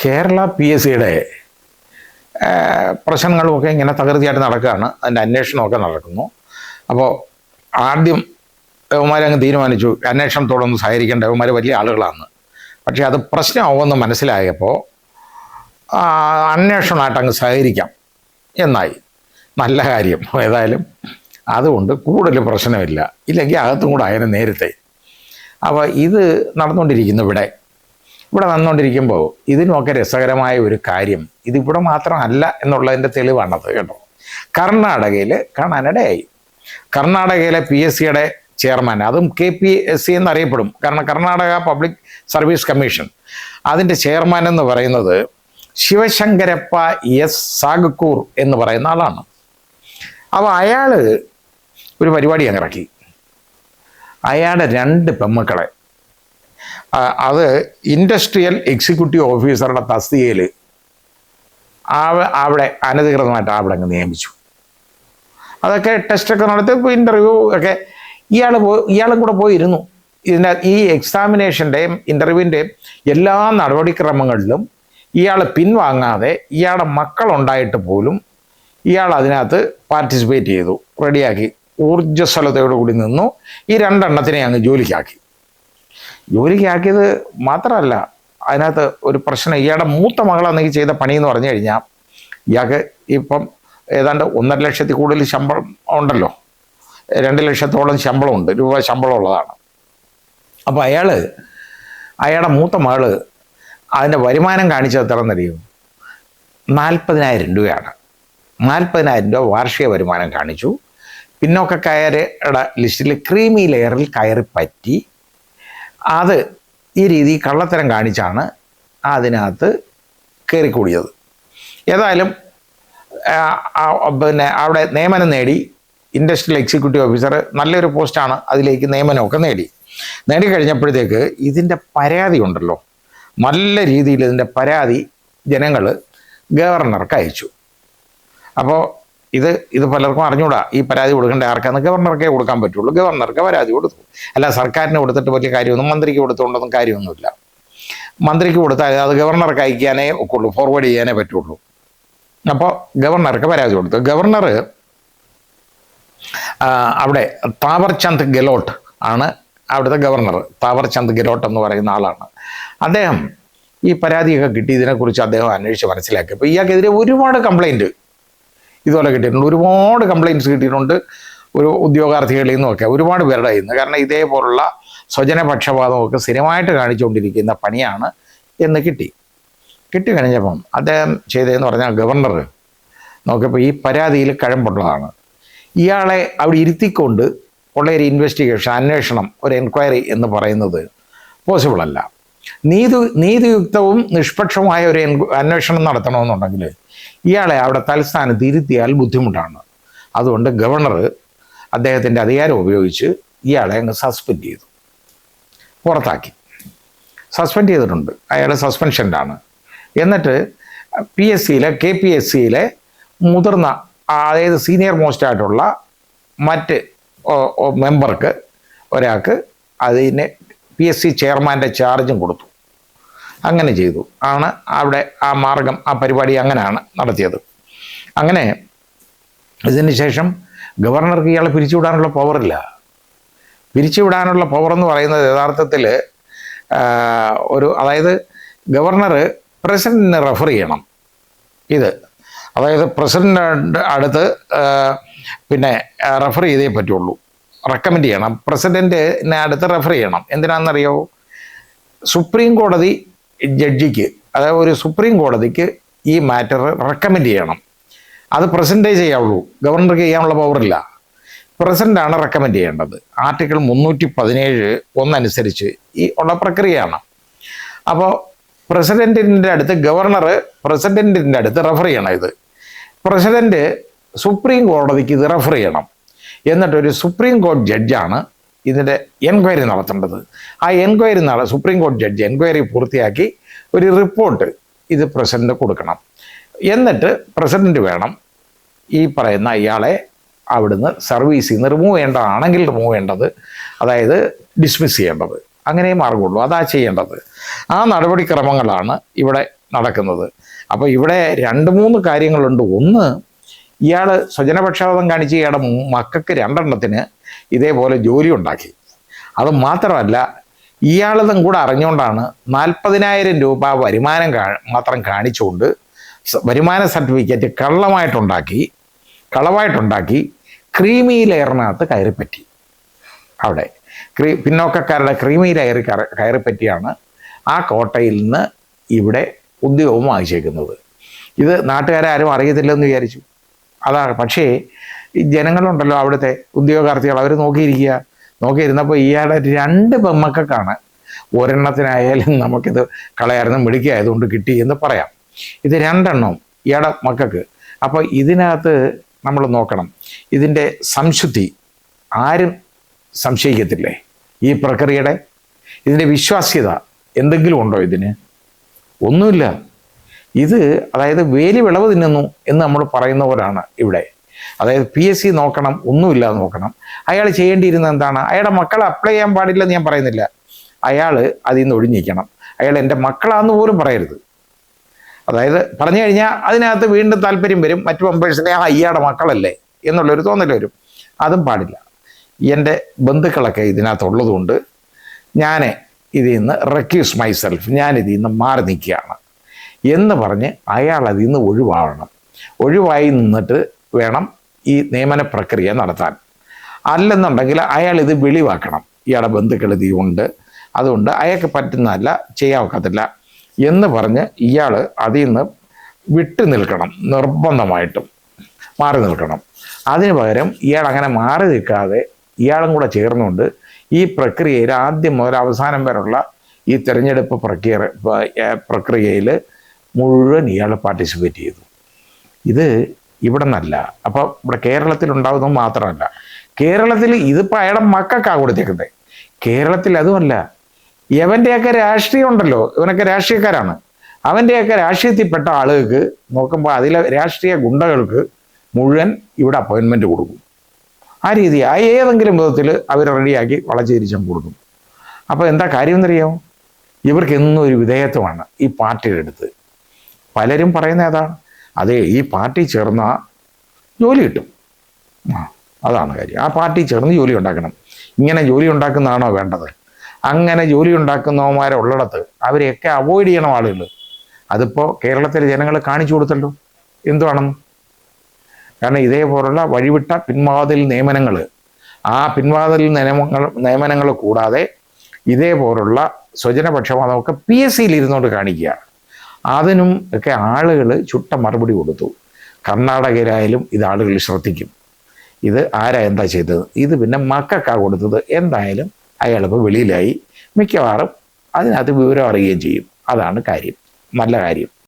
കേരള PSCയുടെ പ്രശ്നങ്ങളുമൊക്കെ ഇങ്ങനെ തകൃതിയായിട്ട് നടക്കുകയാണ്. അതിൻ്റെ അന്വേഷണമൊക്കെ നടക്കുന്നു. അപ്പോൾ ആദ്യം യവന്മാരങ്ങ് തീരുമാനിച്ചു അന്വേഷണത്തോടൊന്നും സഹകരിക്കേണ്ട, യവന്മാർ വലിയ ആളുകളാണ്. പക്ഷേ അത് പ്രശ്നമാവുമെന്ന് മനസ്സിലായപ്പോൾ അന്വേഷണമായിട്ട് അങ്ങ് സഹകരിക്കാം എന്നായി. നല്ല കാര്യം. ഏതായാലും അതുകൊണ്ട് കൂടുതൽ പ്രശ്നമില്ല, ഇല്ലെങ്കിൽ അകത്തും കൂടെ ആയതിനെ നേരത്തെ. അപ്പോൾ ഇത് നടന്നുകൊണ്ടിരിക്കുന്നു. ഇവിടെ നടന്നുകൊണ്ടിരിക്കുമ്പോൾ ഇതിനുമൊക്കെ രസകരമായ ഒരു കാര്യം, ഇതിവിടെ മാത്രമല്ല എന്നുള്ളതിൻ്റെ തെളിവാണത് കേട്ടോ. കർണാടകയിൽ കാണാനിടയായി. കർണാടകയിലെ PSCയുടെ ചെയർമാൻ, അതും KPSC എന്നറിയപ്പെടും, കാരണം കർണാടക പബ്ലിക് സർവീസ് കമ്മീഷൻ, അതിൻ്റെ ചെയർമാൻ എന്ന് പറയുന്നത് ശിവശങ്കരപ്പ S സാഗക്കൂർ എന്ന് പറയുന്ന ആളാണ്. അപ്പോൾ അയാൾ ഒരു പരിപാടി അങ്ങ് ഇറക്കി. അയാളുടെ 2 പെമ്മക്കളെ അത് ഇൻഡസ്ട്രിയൽ എക്സിക്യൂട്ടീവ് ഓഫീസറുടെ തസ്തികയിൽ അവിടെ അനധികൃതമായിട്ട് അവിടെ അങ്ങ് നിയമിച്ചു. അതൊക്കെ ടെസ്റ്റൊക്കെ നടത്തി, ഇൻ്റർവ്യൂ ഒക്കെ ഇയാളും കൂടെ പോയിരുന്നു. ഈ എക്സാമിനേഷൻ്റെയും ഇൻ്റർവ്യൂവിൻ്റെയും എല്ലാ നടപടിക്രമങ്ങളിലും ഇയാൾ പിൻവാങ്ങാതെ ഇയാളുടെ മക്കളുണ്ടായിട്ട് പോലും ഇയാൾ അതിനകത്ത് പാർട്ടിസിപ്പേറ്റ് ചെയ്തു, റെഡിയാക്കി, ഊർജ്ജസ്വലതയോടു കൂടി നിന്നു. ഈ 2 എണ്ണത്തിനെ അങ്ങ് ജോലിക്കാക്കിയത് മാത്രമല്ല, അതിനകത്ത് ഒരു പ്രശ്നം, ഇയാളുടെ മൂത്ത മകളാണെങ്കിൽ ചെയ്ത പണി എന്ന് പറഞ്ഞു കഴിഞ്ഞാൽ, ഇയാൾക്ക് ഇപ്പം ഏതാണ്ട് 1.5 ലക്ഷത്തിൽ കൂടുതൽ ശമ്പളം ഉണ്ടല്ലോ, 2 ലക്ഷത്തോളം ശമ്പളമുണ്ട്, രൂപ ശമ്പളമുള്ളതാണ്. അപ്പോൾ അയാളുടെ മൂത്ത മകൾ അതിൻ്റെ വരുമാനം കാണിച്ചത് എത്രയെന്നറിയും? 40,000 രൂപയാണ്. 40,000 രൂപ വാർഷിക വരുമാനം കാണിച്ചു. പിന്നോക്കക്കാരുടെ ലിസ്റ്റിൽ ക്രീമി ലെയറിൽ കയറി പറ്റി. അത് ഈ രീതി കള്ളത്തരം കാണിച്ചാണ് അതിനകത്ത് കയറിക്കൂടിയത്. ഏതായാലും പിന്നെ അവിടെ നിയമനം നേടി. ഇൻഡസ്ട്രിയൽ എക്സിക്യൂട്ടീവ് ഓഫീസർ, നല്ലൊരു പോസ്റ്റാണ്, അതിലേക്ക് നിയമനമൊക്കെ നേടിക്കഴിഞ്ഞപ്പോഴത്തേക്ക് ഇതിൻ്റെ പരാതി ഉണ്ടല്ലോ, നല്ല രീതിയിൽ ഇതിൻ്റെ പരാതി ജനങ്ങൾ ഗവർണർക്ക് അയച്ചു. അപ്പോൾ ഇത് പലർക്കും അറിഞ്ഞൂടാ, ഈ പരാതി കൊടുക്കേണ്ട ആർക്കാന്ന് ഗവർണർക്കേ കൊടുക്കാൻ പറ്റുള്ളൂ. ഗവർണർക്ക് പരാതി കൊടുത്തു. അല്ല സർക്കാരിന് കൊടുത്തിട്ട് വലിയ കാര്യമൊന്നും, മന്ത്രിക്ക് കൊടുത്തുകൊണ്ടൊന്നും കാര്യമൊന്നുമില്ല. മന്ത്രിക്ക് കൊടുത്താൽ അത് ഗവർണർക്ക് അയക്കാനേ ഒക്കുള്ളൂ, ഫോർവേഡ് ചെയ്യാനേ പറ്റുള്ളൂ. അപ്പോൾ ഗവർണർക്ക് പരാതി കൊടുത്തു. ഗവർണർ അവിടെ താവർചന്ദ് ഗെലോട്ട് ആണ് അവിടുത്തെ ഗവർണർ. താവർചന്ദ് ഗെലോട്ട് എന്ന് പറയുന്ന ആളാണ്. അദ്ദേഹം ഈ പരാതിയൊക്കെ കിട്ടി, ഇതിനെക്കുറിച്ച് അദ്ദേഹം അന്വേഷിച്ച് മനസ്സിലാക്കിയപ്പോൾ ഇയാൾക്കെതിരെ ഒരുപാട് കംപ്ലൈൻറ്റ് ഇതുപോലെ കിട്ടിയിട്ടുണ്ട്. ഒരുപാട് കംപ്ലൈൻറ്റ്സ് കിട്ടിയിട്ടുണ്ട് ഒരു ഉദ്യോഗാർത്ഥികളിൽ നിന്നൊക്കെ, ഒരുപാട് പേരുടെ കയ്യിൽ നിന്ന്. കാരണം ഇതേപോലുള്ള സ്വജനപക്ഷപാതമൊക്കെ സ്ഥിരമായിട്ട് കാണിച്ചുകൊണ്ടിരിക്കുന്ന പണിയാണ് എന്ന് കിട്ടിക്കഴിഞ്ഞപ്പം അദ്ദേഹം ചെയ്തതെന്ന് പറഞ്ഞാൽ, ഗവർണർ നോക്കിയപ്പോൾ ഈ പരാതിയിൽ കഴമ്പുള്ളതാണ്. ഇയാളെ അവിടെ ഇരുത്തിക്കൊണ്ട് ഉള്ള ഒരു ഇൻവെസ്റ്റിഗേഷൻ, അന്വേഷണം, ഒരു എൻക്വയറി എന്ന് പറയുന്നത് പോസിബിളല്ല. നീതിയുക്തവും നിഷ്പക്ഷമായ ഒരു അന്വേഷണം നടത്തണമെന്നുണ്ടെങ്കിൽ ഇയാളെ അവിടെ തലസ്ഥാനത്ത് ഇരുത്തിയാൽ ബുദ്ധിമുട്ടാണ്. അതുകൊണ്ട് ഗവർണർ അദ്ദേഹത്തിൻ്റെ അധികാരം ഉപയോഗിച്ച് ഇയാളെ അങ്ങ് സസ്പെൻഡ് ചെയ്തു, പുറത്താക്കി. സസ്പെൻഡ് ചെയ്തിട്ടുണ്ട്, അയാൾ സസ്പെൻഷനിലാണ്. എന്നിട്ട് KPSCയിലെ മുതിർന്ന, അതായത് സീനിയർ മോസ്റ്റ് ആയിട്ടുള്ള മറ്റ് മെമ്പർക്ക് ഒരാൾക്ക് അതിന് PSC ചെയർമാൻ്റെ ചാർജും കൊടുത്തു. അങ്ങനെ ചെയ്തു ആണ് അവിടെ ആ പരിപാടി അങ്ങനെയാണ് നടത്തിയത്. അങ്ങനെ ഇതിന് ശേഷം ഗവർണർക്ക് ഇയാളെ പിരിച്ചുവിടാനുള്ള പവറില്ല. പിരിച്ചുവിടാനുള്ള പവർ എന്ന് പറയുന്നത് യഥാർത്ഥത്തിൽ അതായത് ഗവർണർ പ്രസിഡന്റിനെ റെഫർ ചെയ്യണം. അതായത് പ്രസിഡന്റ് അടുത്ത് പിന്നെ റെഫർ ചെയ്തേ പറ്റുള്ളൂ, റെക്കമെൻഡ് ചെയ്യണം. പ്രസിഡന്റിനെ അടുത്ത് റെഫർ ചെയ്യണം. എന്തിനാണെന്നറിയോ? സുപ്രീം കോടതി ജഡ്ജിക്ക്, അതായത് ഒരു സുപ്രീം കോടതിക്ക് ഈ മാറ്റർ റെക്കമെൻഡ് ചെയ്യണം. അത് പ്രസിഡന്റേ ചെയ്യാവുള്ളൂ, ഗവർണർക്ക് ചെയ്യാനുള്ള പവറില്ല. പ്രസിഡന്റാണ് റെക്കമെൻഡ് ചെയ്യേണ്ടത്. ആർട്ടിക്കിൾ 317 അനുസരിച്ച് ഈ ഉള്ള പ്രക്രിയയാണ്. അപ്പോൾ പ്രസിഡന്റിൻ്റെ അടുത്ത് ഗവർണർ പ്രസിഡന്റിൻ്റെ അടുത്ത് റെഫർ ചെയ്യണം. ഇത് പ്രസിഡന്റ് സുപ്രീം കോടതിക്ക് ഇത് റെഫർ ചെയ്യണം. എന്നിട്ടൊരു സുപ്രീം കോടതി ജഡ്ജാണ് ഇതിൻ്റെ എൻക്വയറി നടത്തേണ്ടത്. ആ എൻക്വയറി സുപ്രീം കോടതി ജഡ്ജ് എൻക്വയറി പൂർത്തിയാക്കി ഒരു റിപ്പോർട്ട് ഇത് പ്രസിഡന്റ് കൊടുക്കണം. എന്നിട്ട് പ്രസിഡന്റ് വേണം ഈ പറയുന്ന ഇയാളെ അവിടുന്ന് സർവീസിൽ നിന്ന് റിമൂവ് ചെയ്യേണ്ടതാണെങ്കിൽ റിമൂവ് ചെയ്യേണ്ടത്, അതായത് ഡിസ്മിസ് ചെയ്യേണ്ടത്. അങ്ങനെ മാർഗമുള്ളൂ, അതാ ചെയ്യേണ്ടത്. ആ നടപടിക്രമങ്ങളാണ് ഇവിടെ നടക്കുന്നത്. അപ്പോൾ ഇവിടെ 2-3 കാര്യങ്ങളുണ്ട്. ഒന്ന്, ഇയാൾ സ്വജനപക്ഷപാതം കാണിച്ച് ഇയാളുടെ മക്കൾക്ക് 2 ഇതേപോലെ ജോലി ഉണ്ടാക്കി. അത് മാത്രമല്ല, ഇയാളതും കൂടെ അറിഞ്ഞുകൊണ്ടാണ് 40,000 രൂപ വരുമാനം മാത്രം കാണിച്ചുകൊണ്ട് വരുമാന സർട്ടിഫിക്കറ്റ് കളവായിട്ടുണ്ടാക്കി ക്രീമി ലെയറിനകത്ത് കയറിപ്പറ്റി. അവിടെ പിന്നോക്കക്കാരുടെ ക്രീമി ലെയർ കയറിപ്പറ്റിയാണ് ആ കോട്ടയിൽ നിന്ന് ഇവിടെ ഉദ്യോഗം വാങ്ങിച്ചേക്കുന്നത്. ഇത് നാട്ടുകാരും അറിയത്തില്ലെന്ന് വിചാരിച്ചു. അതാണ്. പക്ഷേ ഈ ജനങ്ങളുണ്ടല്ലോ, അവിടുത്തെ ഉദ്യോഗാർത്ഥികൾ, അവർ നോക്കിയിരുന്നപ്പോൾ ഇയാളുടെ 2 പെമ്മക്കൾക്കാണ്. ഒരെണ്ണത്തിനായാലും നമുക്കിത് കളയായിരുന്നു, മിടുക്കിയായതുകൊണ്ട് കിട്ടി എന്ന് പറയാം. ഇത് 2 ഇയാളുടെ മക്കൾക്ക്. അപ്പോൾ ഇതിനകത്ത് നമ്മൾ നോക്കണം, ഇതിൻ്റെ സംശുദ്ധി ആരും സംശയിക്കത്തില്ലേ? ഈ പ്രക്രിയയുടെ ഇതിൻ്റെ വിശ്വാസ്യത എന്തെങ്കിലും ഉണ്ടോ ഇതിന്? ഒന്നുമില്ല. ഇത് അതായത് വേലി വിളവ് തിന്നുന്നു എന്ന് നമ്മൾ പറയുന്നവരാണ് ഇവിടെ. അതായത് PSC നോക്കണം, ഒന്നുമില്ല നോക്കണം. അയാൾ ചെയ്യേണ്ടിയിരുന്നത് എന്താണ്? അയാളുടെ മക്കളെ അപ്ലൈ ചെയ്യാൻ പാടില്ലെന്ന് ഞാൻ പറയുന്നില്ല. അയാൾ അതിൽ നിന്ന് ഒഴിഞ്ഞിരിക്കണം. അയാൾ എൻ്റെ മക്കളാന്ന് പോലും പറയരുത്. അതായത് പറഞ്ഞു കഴിഞ്ഞാൽ അതിനകത്ത് വീണ്ടും താല്പര്യം വരും, മറ്റു മെമ്പേഴ്സിനെ ഇയാളുടെ മക്കളല്ലേ എന്നുള്ളൊരു തോന്നൽ വരും. അതും പാടില്ല. എൻ്റെ ബന്ധുക്കളൊക്കെ ഇതിനകത്തുള്ളതുകൊണ്ട് ഞാൻ ഇതിൽ നിന്ന് റെക്യൂസ് മൈസെൽഫ്, ഞാൻ ഇതിൽ നിന്ന് മാറി നിൽക്കുകയാണ് എന്ന് പറഞ്ഞ് അയാൾ അതിൽ നിന്ന് ഒഴിവായി നിന്നിട്ട് വേണം ഈ നിയമന പ്രക്രിയ നടത്താൻ. അല്ലെന്നുണ്ടെങ്കിൽ അയാൾ ഇത് വെളിവാക്കണം, ഇയാളുടെ ബന്ധുക്കൾ ഉണ്ട്, അതുകൊണ്ട് അയാൾക്ക് പറ്റുന്നതല്ല, ചെയ്യാൻ ഒക്കത്തില്ല എന്ന് പറഞ്ഞ് ഇയാൾ അതിൽ നിന്ന് വിട്ടു നിൽക്കണം, നിർബന്ധമായിട്ടും മാറി നിൽക്കണം. അതിന് പകരം ഇയാൾ അങ്ങനെ മാറി നിൽക്കാതെ ഇയാളും കൂടെ ചേർന്നുകൊണ്ട് ഈ പ്രക്രിയയിൽ ആദ്യം മുതൽ അവസാനം വരെയുള്ള ഈ തിരഞ്ഞെടുപ്പ് പ്രക്രിയയിൽ മുഴുവൻ ഇയാൾ പാർട്ടിസിപ്പേറ്റ് ചെയ്തു. ഇത് ഇവിടെ നിന്നല്ല. അപ്പോൾ ഇവിടെ കേരളത്തിലുണ്ടാകുന്നത് മാത്രമല്ല, കേരളത്തിൽ ഇതിപ്പോൾ അയാളുടെ മക്കൾക്കാണ് കൊടുത്തേക്കുന്നത്. കേരളത്തിൽ അതുമല്ല, ഇവൻ്റെയൊക്കെ രാഷ്ട്രീയം ഉണ്ടല്ലോ, ഇവനൊക്കെ രാഷ്ട്രീയക്കാരാണ്. അവൻ്റെയൊക്കെ രാഷ്ട്രീയത്തിൽപ്പെട്ട ആളുകൾക്ക് നോക്കുമ്പോൾ അതിലെ രാഷ്ട്രീയ ഗുണ്ടകൾക്ക് മുഴുവൻ ഇവിടെ അപ്പോയിൻമെൻറ്റ് കൊടുക്കും. ആ രീതി ഏതെങ്കിലും വിധത്തിൽ അവർ റെഡിയാക്കി വളച്ചേരിച്ചും കൊടുക്കും. അപ്പോൾ എന്താ കാര്യം എന്നറിയാമോ? ഇവർക്ക് എന്നും ഒരു വിധേയത്വമാണ് ഈ പാർട്ടിയുടെ അടുത്ത്. പലരും പറയുന്ന ഏതാണ്? അതെ, ഈ പാർട്ടി ചേർന്ന ജോലി കിട്ടും. അതാണ് കാര്യം. ആ പാർട്ടി ചേർന്ന് ജോലി ഉണ്ടാക്കണം. ഇങ്ങനെ ജോലി ഉണ്ടാക്കുന്നതാണോ വേണ്ടത്? അങ്ങനെ ജോലി ഉണ്ടാക്കുന്നവന്മാരുള്ളിടത്ത് അവരെയൊക്കെ അവോയ്ഡ് ചെയ്യണം ആളുകൾ. അതിപ്പോൾ കേരളത്തിലെ ജനങ്ങൾ കാണിച്ചു കൊടുത്തല്ലോ എന്തുവാണെന്ന്. കാരണം ഇതേപോലുള്ള വഴിവിട്ട പിൻവാതിൽ നിയമനങ്ങൾ, ആ പിൻവാതിൽ നിയമനങ്ങൾ കൂടാതെ ഇതേപോലുള്ള സ്വജനപക്ഷപാതമൊക്കെ PSCയിൽ ഇരുന്നുകൊണ്ട് കാണിക്കുക. അതിനും ഒക്കെ ആളുകൾ ചുട്ട മറുപടി കൊടുത്തു. കർണാടകയിലായാലും ഇത് ആളുകൾ ശ്രദ്ധിക്കും. ഇത് ആരാ എന്താ ചെയ്തത്? ഇത് പിന്നെ മക്കൾക്കാ കൊടുത്തത്. എന്തായാലും അയാളിപ്പോൾ വെളിയിലായി, മിക്കവാറും അതിനകത്ത് വിവരം അറിയുകയും ചെയ്യും. അതാണ് കാര്യം, നല്ല കാര്യം.